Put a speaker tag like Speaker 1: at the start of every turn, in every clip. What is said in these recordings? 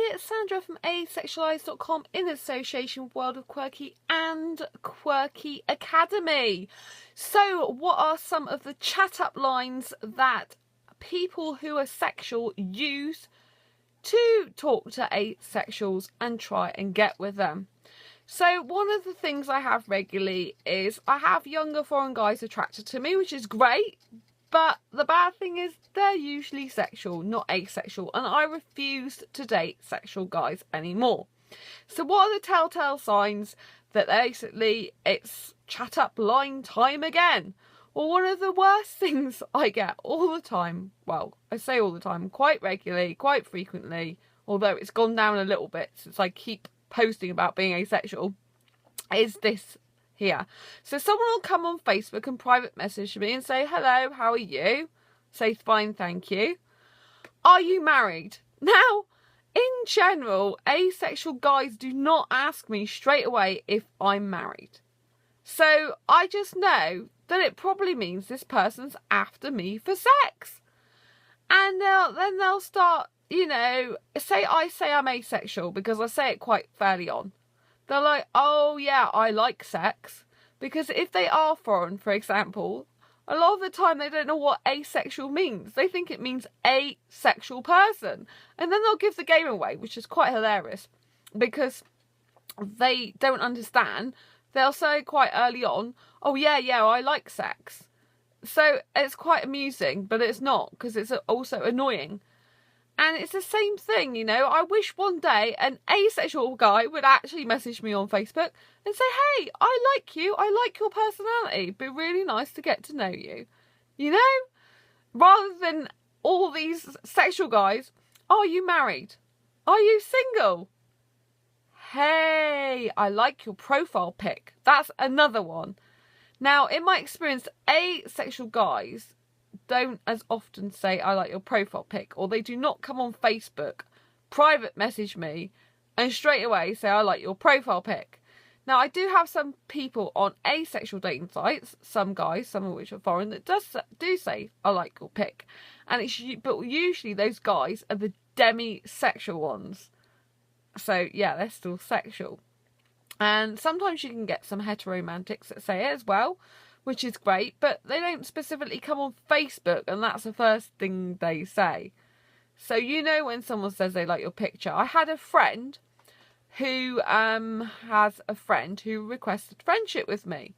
Speaker 1: it's Sandra from Asexualise.com in association with World of Quirky and Quirky Academy. So what are some of the chat up lines that people who are sexual use to talk to asexuals and try and get with them? So one of the things I have regularly is I have younger foreign guys attracted to me, which is great. But the bad thing is they're usually sexual, not asexual, and I refuse to date sexual guys anymore. So what are the telltale signs that basically it's chat up line time again? Well, one of the worst things I get all the time, well, I say all the time, quite regularly, quite frequently, although it's gone down a little bit since I keep posting about being asexual, is this here. So someone will come on Facebook and private message me and say, hello, how are you? Say, fine, thank you. Are you married? Now, in general, asexual guys do not ask me straight away if I'm married. So I just know that it probably means this person's after me for sex. And then they'll start, say I'm asexual because I say it quite fairly on. They're like, oh yeah, I like sex. Because if they are foreign, for example, a lot of the time they don't know what asexual means. They think it means a sexual person. And then they'll give the game away, which is quite hilarious. Because they don't understand. They'll say quite early on, oh yeah, I like sex. So it's quite amusing, but it's not, because it's also annoying. And it's the same thing, I wish one day an asexual guy would actually message me on Facebook and say, hey, I like you. I like your personality. It'd be really nice to get to know you. Rather than all these sexual guys, are you married? Are you single? Hey, I like your profile pic. That's another one. Now, in my experience, asexual guys don't as often say I like your profile pic, or they do not come on Facebook, private message me and straight away say I like your profile pic. Now I do have some people on asexual dating sites, some guys, some of which are foreign, that do say I like your pic, and but usually those guys are the demisexual ones. So yeah, they're still sexual. And sometimes you can get some heteromantics that say it as well, which is great, but they don't specifically come on Facebook, and that's the first thing they say. So when someone says they like your picture. I had a friend who has a friend who requested friendship with me.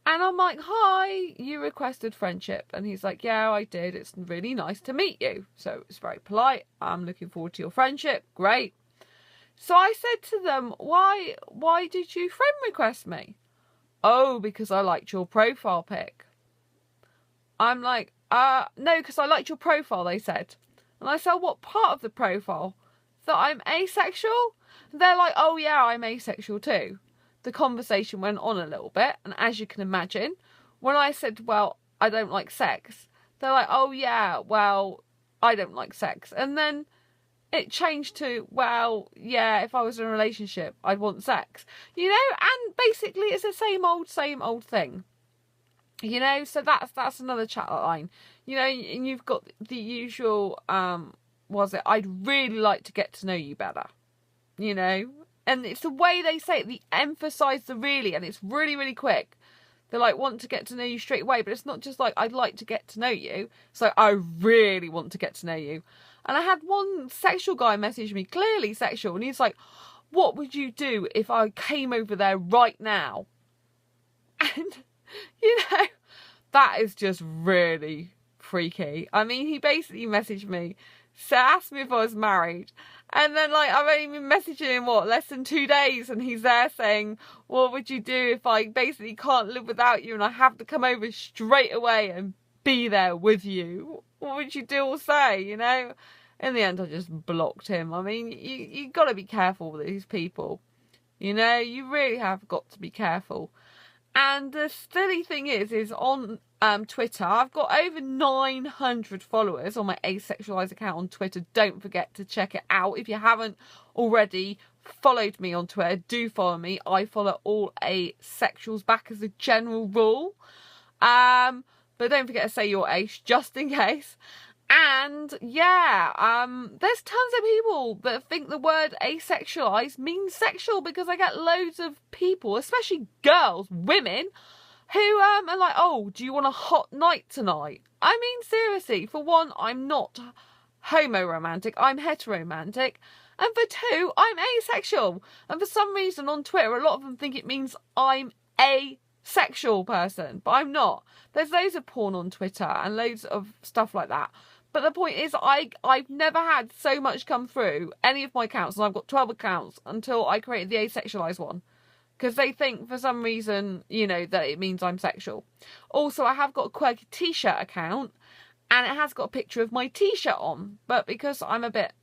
Speaker 1: And I'm like, hi, you requested friendship. And he's like, yeah, I did. It's really nice to meet you. So it's very polite. I'm looking forward to your friendship. Great. So I said to them, why did you friend request me? Oh, because I liked your profile pic. I'm like, no, because I liked your profile, they said. And I said, what part of the profile? That I'm asexual? They're like, oh yeah, I'm asexual too. The conversation went on a little bit, and as you can imagine, when I said, well, I don't like sex, they're like, oh yeah, well, I don't like sex. And then it changed to, well, yeah, if I was in a relationship, I'd want sex. And basically it's the same old thing. So that's another chat line. And you've got the usual, I'd really like to get to know you better. And it's the way they say it, they emphasise the really, and it's really, really quick. They're like, want to get to know you straight away, but it's not just like, I'd like to get to know you. It's like, I really want to get to know you. And I had one sexual guy message me, clearly sexual, and he's like, what would you do if I came over there right now? And, that is just really freaky. I mean, he basically messaged me, so asked me if I was married. And then, I've only been messaging him, less than 2 days, and he's there saying, what would you do if I basically can't live without you and I have to come over straight away and be there with you? What would you do or say, In the end, I just blocked him. I mean, you got to be careful with these people. You really have got to be careful. And the silly thing is on Twitter, I've got over 900 followers on my Asexualise account on Twitter. Don't forget to check it out. If you haven't already followed me on Twitter, do follow me. I follow all asexuals back as a general rule. But don't forget to say your ace, just in case. And yeah, there's tons of people that think the word asexualize means sexual, because I get loads of people, especially girls, women, who are like, oh, do you want a hot night tonight? I mean, seriously, for one, I'm not homo-romantic, I'm heteromantic. And for two, I'm asexual. And for some reason on Twitter, a lot of them think it means I'm a sexual person, but I'm not. There's loads of porn on Twitter and loads of stuff like that. But the point is, I've never had so much come through any of my accounts, and I've got 12 accounts, until I created the asexualized one. Because they think, for some reason, you know, that it means I'm sexual. Also, I have got a quirky t-shirt account, and it has got a picture of my t-shirt on. But because I'm a bit,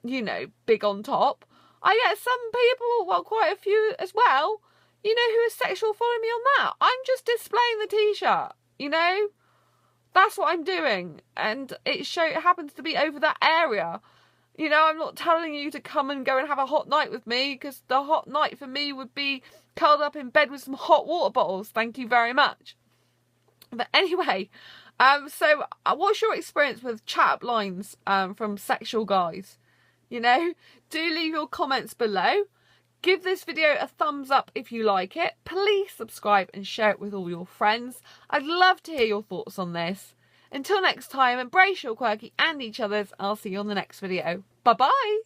Speaker 1: you know, big on top, I get some people, well, quite a few as well, you know, who are sexual, following me on that. I'm just displaying the t-shirt, you know? That's what I'm doing. And it happens to be over that area. You know, I'm not telling you to come and go and have a hot night with me, because the hot night for me would be curled up in bed with some hot water bottles. Thank you very much. But anyway, so what's your experience with chat lines from sexual guys? You know, do leave your comments below. Give this video a thumbs up if you like it. Please subscribe and share it with all your friends. I'd love to hear your thoughts on this. Until next time, embrace your quirky and each other's. I'll see you on the next video. Bye bye.